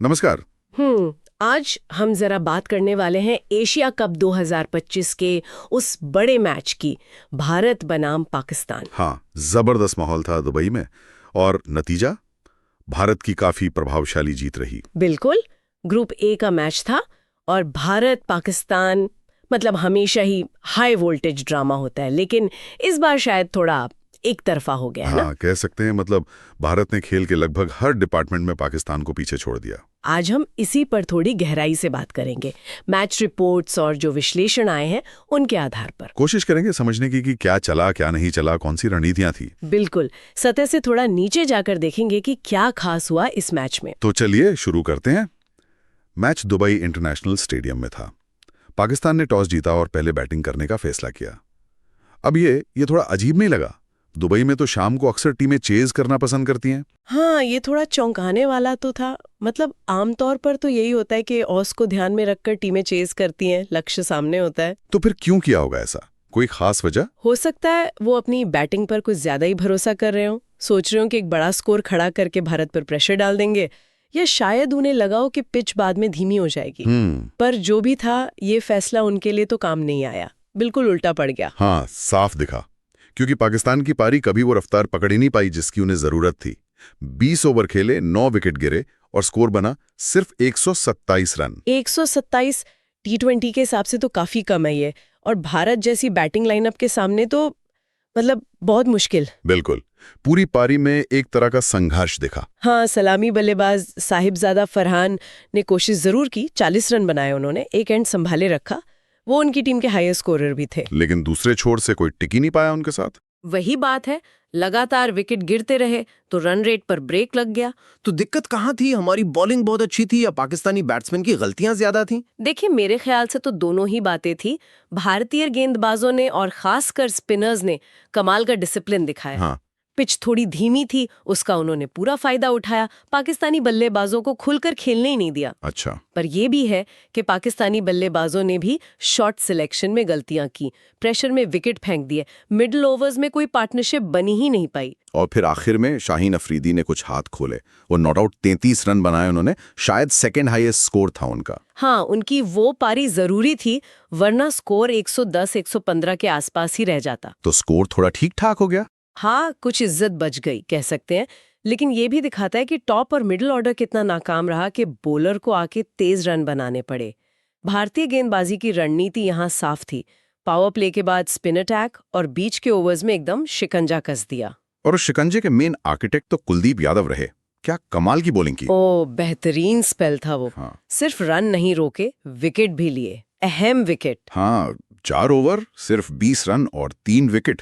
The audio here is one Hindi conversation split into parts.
नमस्कार। आज हम जरा बात करने वाले हैं एशिया कप 2025 के उस बड़े मैच की, भारत बनाम पाकिस्तान। हाँ, जबरदस्त माहौल था दुबई में और नतीजा भारत की काफी प्रभावशाली जीत रही। बिल्कुल, ग्रुप ए का मैच था और भारत पाकिस्तान मतलब हमेशा ही हाई वोल्टेज ड्रामा होता है, लेकिन इस बार शायद थोड़ा एक तरफा हो गया है ना? हाँ, कह सकते हैं। मतलब भारत ने खेल के लगभग हर डिपार्टमेंट में पाकिस्तान को पीछे छोड़ दिया। आज हम इसी पर थोड़ी गहराई से बात करेंगे, मैच रिपोर्ट्स और जो विश्लेषण आए हैं उनके आधार पर कोशिश करेंगे समझने की कि क्या चला, क्या नहीं चला, कौन सी रणनीतियां थी। बिल्कुल, सतह से थोड़ा नीचे जाकर देखेंगे कि क्या खास हुआ इस मैच में। तो चलिए शुरू करते हैं। मैच दुबई इंटरनेशनल स्टेडियम में था। पाकिस्तान ने टॉस जीता और पहले बैटिंग करने का फैसला किया। अब ये थोड़ा अजीब नहीं लगा? दुबई में तो शाम को अक्सर टीमें चेज करना पसंद करती हैं। हाँ, ये थोड़ा चौंकाने वाला तो था। मतलब आमतौर पर तो यही होता है कि ऑस को ध्यान में रखकर टीमें चेज करती हैं, लक्ष्य सामने होता है। तो फिर क्यों किया होगा ऐसा? कोई खास वजह? हो सकता है वो अपनी बैटिंग पर कुछ ज्यादा ही भरोसा कर रहे हो, सोच रहे हो कि एक बड़ा स्कोर खड़ा करके भारत पर प्रेशर डाल देंगे, या शायद उन्हें लगा हो कि पिच बाद में धीमी हो जाएगी। पर जो भी था, ये फैसला उनके लिए तो काम नहीं आया, बिल्कुल उल्टा पड़ गया। हाँ, साफ दिखा, क्योंकि पाकिस्तान की पारी कभी वो रफ्तार पकड़ ही नहीं पाई जिसकी उन्हें जरूरत थी। 20 ओवर खेले, 9 विकेट गिरे और स्कोर बना सिर्फ 127 रन। 127 T20 के हिसाब से तो काफी कम है ये, और भारत जैसी बैटिंग लाइनअप के सामने तो मतलब बहुत मुश्किल। बिल्कुल, पूरी पारी में एक तरह का संघर्ष दिखा। हाँ, सलामी बल्लेबाज साहिबजादा फरहान ने कोशिश जरूर की, 40 रन बनाए उन्होंने, एक एंड संभाले रखा। वो उनकी टीम के हाईएस्ट स्कोरर भी थे, लेकिन दूसरे छोर से कोई टिक ही नहीं पाया उनके साथ। वही बात है, लगातार विकेट गिरते रहे तो रन रेट पर ब्रेक लग गया। तो दिक्कत कहाँ थी? हमारी बॉलिंग बहुत अच्छी थी या पाकिस्तानी बैट्समैन की गलतियां ज्यादा थीं? देखिए, मेरे ख्याल से तो दोनों ही बातें थी। भारतीय गेंदबाजों ने और खासकर स्पिनर्स ने कमाल का डिसिप्लिन दिखाया। हाँ। पिच थोड़ी धीमी थी, उसका उन्होंने पूरा फायदा उठाया। पाकिस्तानी बल्लेबाजों को खुलकर खेलने ही नहीं दिया। अच्छा। पर यह भी है कि पाकिस्तानी बल्लेबाजों ने भी शॉट सिलेक्शन में गलतियां की, प्रेशर में विकेट फेंक दिए, मिडिल ओवर्स में कोई पार्टनरशिप बनी ही नहीं पाई। और फिर आखिर में शाहीन अफरीदी ने कुछ हाथ खोले। वो नॉट आउट 33 रन बनाए उन्होंने, शायद सेकंड हाईएस्ट स्कोर था उनका। हाँ, उनकी वो पारी जरूरी थी, वरना स्कोर 110-115 के आसपास ही रह जाता। तो स्कोर थोड़ा ठीक ठाक हो गया। हाँ, कुछ इज्जत बच गई कह सकते हैं, लेकिन ये भी दिखाता है कि टॉप और मिडिल ऑर्डर कितना नाकाम रहा कि बॉलर को आके तेज रन बनाने पड़े। भारतीय गेंदबाजी की रणनीति यहाँ साफ थी, पावर प्ले के बाद स्पिन अटैक और बीच के ओवर्स में एकदम शिकंजा कस दिया। और उस शिकंजे के मेन आर्किटेक्ट तो कुलदीप यादव रहे। क्या कमाल की बॉलिंग की। ओ, बेहतरीन स्पेल था वो। हाँ। सिर्फ रन नहीं रोके, विकेट भी लिए, अहम विकेट। हाँ, 4 ओवर सिर्फ 20 रन और 3 विकेट।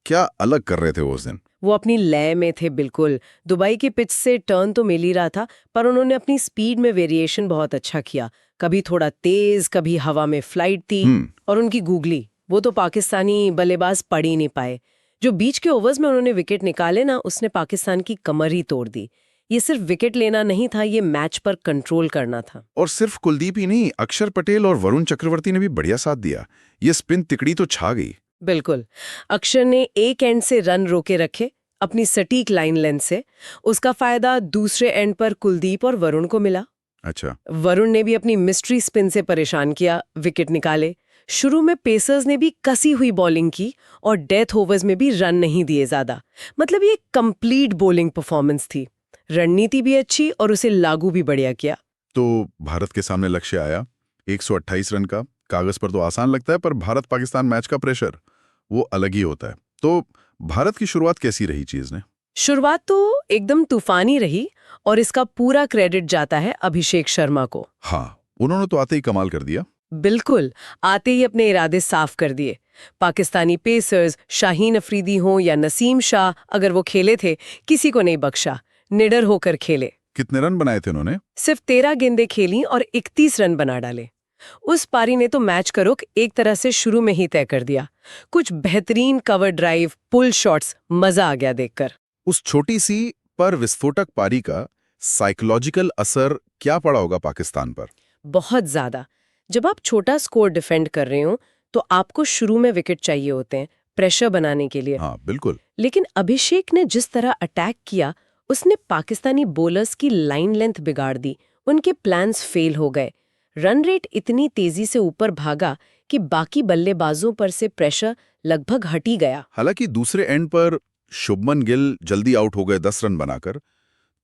क्या अलग कर रहे थे वो उस दिन। वो अपनी लय में थे बिल्कुल। दुबई की पिच से टर्न तो मिल ही रहा था, पर उन्होंने अपनी स्पीड में वेरिएशन बहुत अच्छा किया। कभी थोड़ा तेज, कभी हवा में फ्लाइट थी। और उनकी गूगली, वो तो पाकिस्तानी बल्लेबाज पड़ ही नहीं पाए। जो बीच के ओवर्स में उन्होंने विकेट निकाले ना, उसने पाकिस्तान की कमर ही तोड़ दी। ये सिर्फ विकेट लेना नहीं था, ये मैच पर कंट्रोल करना था। और सिर्फ कुलदीप ही नहीं, अक्षर पटेल और वरुण चक्रवर्ती ने भी बढ़िया साथ दिया। ये स्पिन तिकड़ी तो छा गई। बिल्कुल, अक्षर ने एक एंड से रन रोके रखे अपनी सटीक लाइन लेंथ से। उसका फायदा दूसरे एंड पर कुलदीप और वरुण को मिला। अच्छा। वरुण ने भी अपनी मिस्ट्री स्पिन से परेशान किया, विकेट निकाले। शुरू में पेसर्स ने भी कसी हुई बॉलिंग की और डेथ ओवर्स में भी रन नहीं दिए ज्यादा। मतलब ये कंप्लीट बॉलिंग परफॉर्मेंस थी, रणनीति भी अच्छी और उसे लागू भी बढ़िया किया। तो भारत के सामने लक्ष्य आया 128 रन का। कागज पर तो आसान लगता है, पर भारत पाकिस्तान मैच का प्रेशर वो अलग ही होता है। तो भारत की शुरुआत कैसी रही चीज ने? शुरुआत तो एकदम तूफानी रही और इसका पूरा क्रेडिट जाता है अभिषेक शर्मा को। हाँ, उन्होंने तो आते ही कमाल कर दिया। बिल्कुल, आते ही अपने इरादे साफ कर दिए। पाकिस्तानी पेसर्स शाहीन अफरीदी हों या नसीम शाह, अगर वो खेले थे, किसी को नहीं बख्शा, निडर होकर खेले। कितने रन बनाए थे उन्होंने? सिर्फ 13 गेंदें खेली और 31 रन बना डाले। उस पारी ने तो मैच का रुख एक तरह से शुरू में ही तय कर दिया। कुछ बेहतरीन कवर ड्राइव, पुल शॉट्स, मजा आ गया देखकर। उस छोटी सी पर विस्फोटक पारी का साइकोलॉजिकल असर क्या पड़ा होगा पाकिस्तान पर? बहुत ज्यादा। जब आप छोटा स्कोर डिफेंड कर रहे हो तो आपको शुरू में विकेट चाहिए होते हैं प्रेशर बनाने के लिए। हाँ, बिल्कुल। लेकिन अभिषेक ने जिस तरह अटैक किया, उसने पाकिस्तानी बॉलर्स की लाइन लेंथ बिगाड़ दी, उनके प्लान्स फेल हो गए। रन रेट इतनी तेजी से ऊपर भागा कि बाकी बल्लेबाजों पर से प्रेशर लगभग हट ही गया। हालांकि दूसरे एंड पर शुभमन गिल जल्दी आउट हो गए 10 रन बनाकर।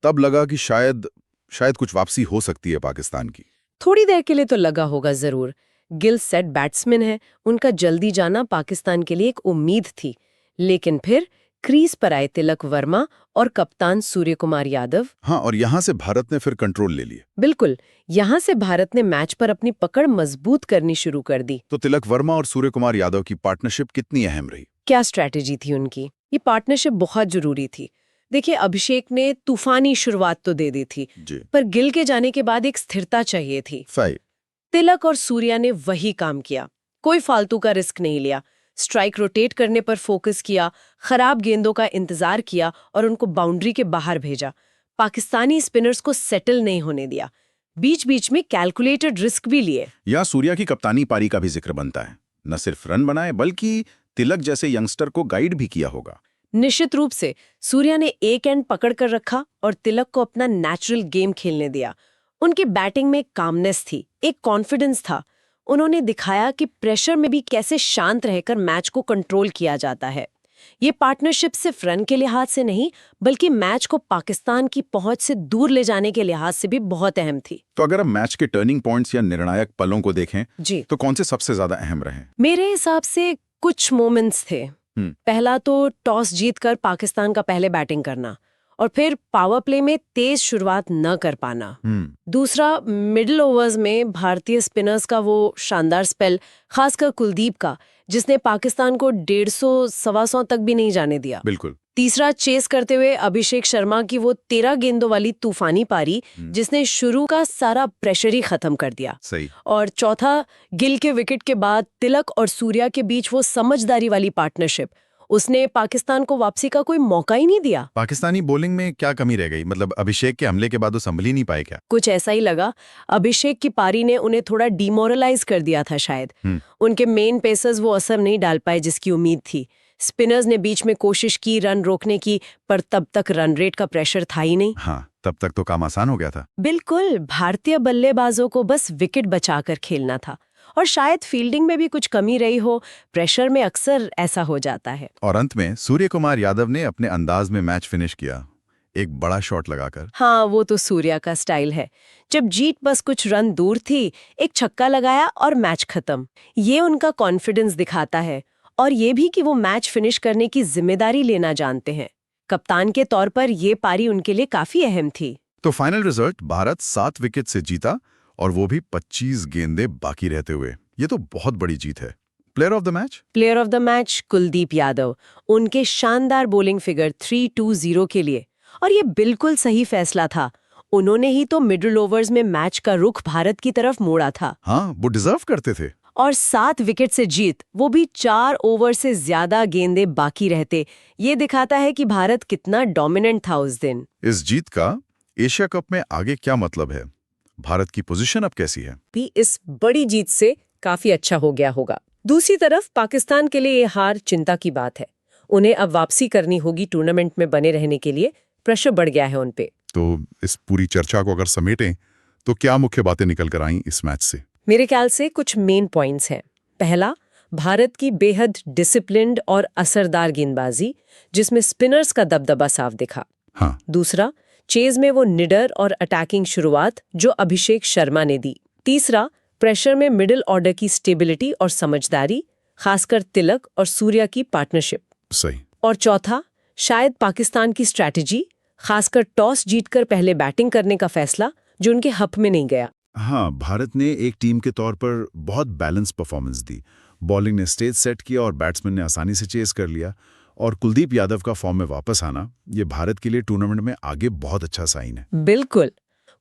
तब लगा कि शायद कुछ वापसी हो सकती है पाकिस्तान की। थोड़ी देर के लिए तो लगा होगा जरूर। गिल सेट बैट्समैन है, उनका जल्दी जाना पाकिस्तान के लिए एक उम्मीद थी। लेकिन फिर क्रीज पर आए तिलक वर्मा और कप्तान सूर्य कुमार यादव। हाँ, और यहां से भारत ने फिर कंट्रोल ले लिया। बिल्कुल, यहां से भारत ने मैच पर अपनी पकड़ मजबूत करनी शुरू कर दी। तो तिलक वर्मा और सूर्य कुमार यादव की पार्टनरशिप कितनी अहम रही? क्या स्ट्रैटेजी थी उनकी? ये पार्टनरशिप बहुत जरूरी थी। देखिए, अभिषेक ने तूफानी शुरुआत तो दे दी थी, जी। पर गिल के जाने के बाद एक स्थिरता चाहिए थी। सही। तिलक और सूर्या ने वही काम किया। कोई फालतू का रिस्क नहीं लिया। स्ट्राइक रोटेट करने पर फोकस किया, खराब गेंदों का इंतजार किया और उनको बाउंड्री के बाहर भेजा। पाकिस्तानी स्पिनर्स को सेटल नहीं होने दिया। बीच बीच में कैलकुलेटेड रिस्क भी लिए। या सूर्या की कप्तानी पारी का भी जिक्र बनता है। न सिर्फ रन बनाए बल्कि तिलक जैसे यंगस्टर को गाइड भी किया होगा। निश्चित रूप से सूर्या ने एक एंड पकड़ कर रखा और तिलक को अपना नेचुरल गेम खेलने दिया। उनकी बैटिंग में कामनेस थी, एक कॉन्फिडेंस था। उन्होंने दिखाया कि प्रेशर में भी कैसे शांत रहकर मैच को कंट्रोल किया जाता है। ये पार्टनरशिप सिर्फ रन के लिहाज से नहीं, बल्कि मैच को पाकिस्तान की पहुंच से दूर ले जाने के लिहाज से भी बहुत अहम थी। तो अगर हम मैच के टर्निंग पॉइंट्स या निर्णायक पलों को देखें जी, तो कौन से सबसे ज्यादा अहम रहे? मेरे हिसाब से कुछ मोमेंट्स थे। पहला तो टॉस जीतकर पाकिस्तान का पहले बैटिंग करना और फिर पावर प्ले में तेज शुरुआत न कर पाना। दूसरा, मिडिल ओवर्स में भारतीय स्पिनर्स का वो शानदार स्पेल, खासकर कुलदीप का, जिसने पाकिस्तान को 150-125 तक भी नहीं जाने दिया। बिल्कुल। तीसरा, चेस करते हुए अभिषेक शर्मा की वो 13 गेंदों वाली तूफानी पारी, जिसने शुरू का सारा प्रेशर ही खत्म कर दिया। सही। और चौथा, गिल के विकेट के बाद तिलक और सूर्या के बीच वो समझदारी वाली पार्टनरशिप, उसने पाकिस्तान को वापसी का कोई मौका ही नहीं दिया। पाकिस्तानी बॉलिंग में क्या कमी रह गई? मतलब अभिषेक के हमले के बाद वो संभल ही नहीं पाए क्या? कुछ ऐसा ही लगा। अभिषेक की पारी ने उन्हें थोड़ा डिमोरलाइज कर दिया था शायद। उनके मेन पेसर्स वो असर नहीं डाल पाए जिसकी उम्मीद थी। स्पिनर्स ने बीच में कोशिश की रन रोकने की, पर तब तक रन रेट का प्रेशर था ही नहीं। हाँ, तब तक तो काम आसान हो गया था। बिल्कुल, भारतीय बल्लेबाजों को बस विकेट बचाकर खेलना था। और शायद फील्डिंग में भी कुछ कमी रही हो। प्रेशर में अक्सर ऐसा हो जाता है। और अंत में सूर्य कुमार यादव ने अपने अंदाज में मैच फिनिश किया, एक बड़ा शॉट लगाकर। हाँ, वो तो सूर्या का स्टाइल है। जब जीत बस कुछ रन दूर थी, एक छक्का लगाया और मैच खत्म। ये उनका कॉन्फिडेंस दिखाता है और ये भी कि वो मैच फिनिश करने की जिम्मेदारी लेना जानते हैं। कप्तान के तौर पर ये पारी उनके लिए काफी अहम थी। तो फाइनल रिजल्ट, भारत 7 विकेट से जीता और वो भी 25 गेंदें बाकी रहते हुए। ये तो बहुत बड़ी जीत है। Player of the match? Player of the match Kuldeep Yadav, उनके शानदार बॉलिंग फिगर 3-2-0 के लिए। और ये बिल्कुल सही फैसला था। उन्होंने ही तो मिडिल ओवर्स में मैच का रुख भारत की तरफ मोड़ा था। हाँ, वो डिजर्व करते थे। और 7 विकेट से जीत, वो भी 4 ओवर से ज्यादा गेंदें बाकी रहते, ये दिखाता है कि भारत कितना डोमिनेंट था उस दिन। इस जीत का एशिया कप में आगे क्या मतलब है? भारत की पोजीशन अब कैसी है? भी इस बड़ी जीत से काफी अच्छा हो गया होगा। दूसरी तरफ पाकिस्तान के लिए ये हार चिंता की बात है। उन्हें अब वापसी करनी होगी टूर्नामेंट में बने रहने के लिए। प्रेशर बढ़ गया है उन पे। तो इस पूरी चर्चा को अगर समेटें तो क्या मुख्य बातें निकल कर आईं इस मैच से? मेरे ख्याल से कुछ मेन पॉइंट्स हैं। पहला, भारत की बेहद डिसिप्लिन्ड और असरदार गेंदबाजी, जिसमें स्पिनर्स का दबदबा साफ दिखा। हाँ। दूसरा, चेज में वो निडर और अटैकिंग शुरुआत जो अभिषेक शर्मा ने दी। तीसरा, प्रेशर में मिडिल ऑर्डर की स्टेबिलिटी और समझदारी, खासकर तिलक और सूर्या की पार्टनरशिप। सही। और चौथा, शायद पाकिस्तान की स्ट्रैटेजी, खासकर टॉस जीतकर पहले बैटिंग करने का फैसला, जो उनके हक में नहीं गया। हाँ, भारत ने एक टीम के तौर पर बहुत बैलेंस परफॉर्मेंस दी। बॉलिंग ने स्टेज सेट किया और बैट्समैन ने आसानी से चेस कर लिया। और कुलदीप यादव का फॉर्म में वापस आना, ये भारत के लिए टूर्नामेंट में आगे बहुत अच्छा साइन है। बिल्कुल,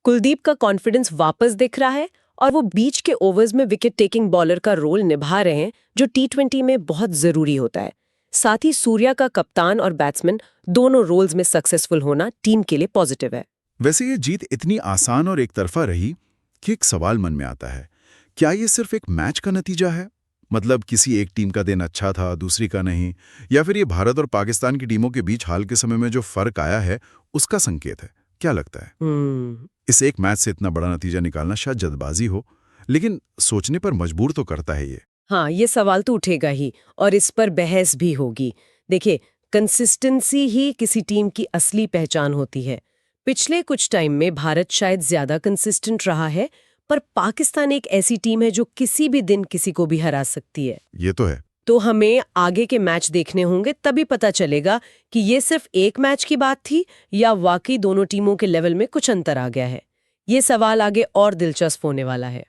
कुलदीप का कॉन्फिडेंस वापस दिख रहा है और वो बीच के ओवर्स में विकेट टेकिंग बॉलर का रोल निभा रहे हैं, जो T20 में बहुत जरूरी होता है। साथ ही सूर्या का कप्तान और बैट्समैन दोनों रोल्स में सक्सेसफुल होना टीम के लिए पॉजिटिव है। वैसे ये जीत इतनी आसान और एक तरफा रही कि एक सवाल मन में आता है, क्या ये सिर्फ एक मैच का नतीजा है? मतलब किसी एक टीम का दिन अच्छा था, दूसरी का नहीं, या फिर ये भारत और पाकिस्तान की टीमों के बीच हाल के समय में जो फर्क आया है उसका संकेत है? क्या लगता है? हम्म इस एक मैच से इतना बड़ा नतीजा निकालना शायद जल्दबाजी हो, लेकिन सोचने पर मजबूर तो करता है ये। हाँ, ये सवाल तो उठेगा ही और इस पर बहस भी होगी। देखिए, कंसिस्टेंसी ही किसी टीम की असली पहचान होती है। पिछले कुछ टाइम में भारत शायद ज्यादा कंसिस्टेंट रहा है, पर पाकिस्तान एक ऐसी टीम है जो किसी भी दिन किसी को भी हरा सकती है। ये तो है। तो हमें आगे के मैच देखने होंगे, तभी पता चलेगा कि ये सिर्फ एक मैच की बात थी या वाकई दोनों टीमों के लेवल में कुछ अंतर आ गया है। ये सवाल आगे और दिलचस्प होने वाला है।